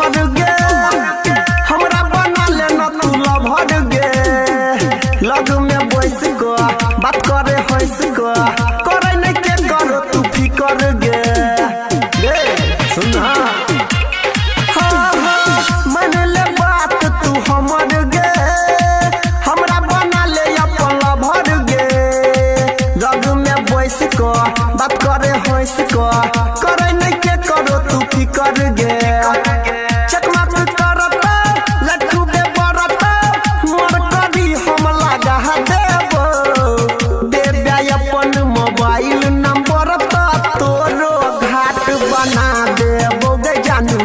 Lover गे हमरा बना ले न तू लभर गे लग में बैस को बात करे हंस को करे न के करो तू फिकर गे सुन मन ले बात तू हमर गे हमरा बना ले अपन लभर गे लग में बैस को बात करे हंस को करे न के करो तू फिकर गे चकमाक करत लट्टू बे बरत मोर कभी हम लगा देबो देबे अपन मोबाइल नंबर तोरो घाट बना देबो गे जानू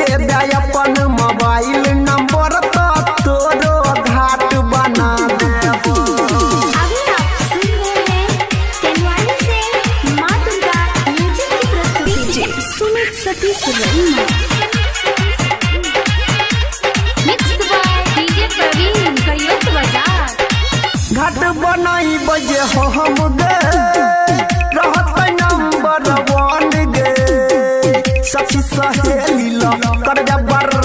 देबे अपन मोबाइल नंबर तोरो घाट बना देबो। अभी आप सुन रहे हैं टेनवानी से माँ दुर्गा म्यूजिक की प्रस्तुति Sumit Satish रईमा mixed by DJ प्रवीण करियत बाजार। घाट बनाई बजे हो हम गे रहत नंबर 1 गे सखी सहेली लो कर बर्बाद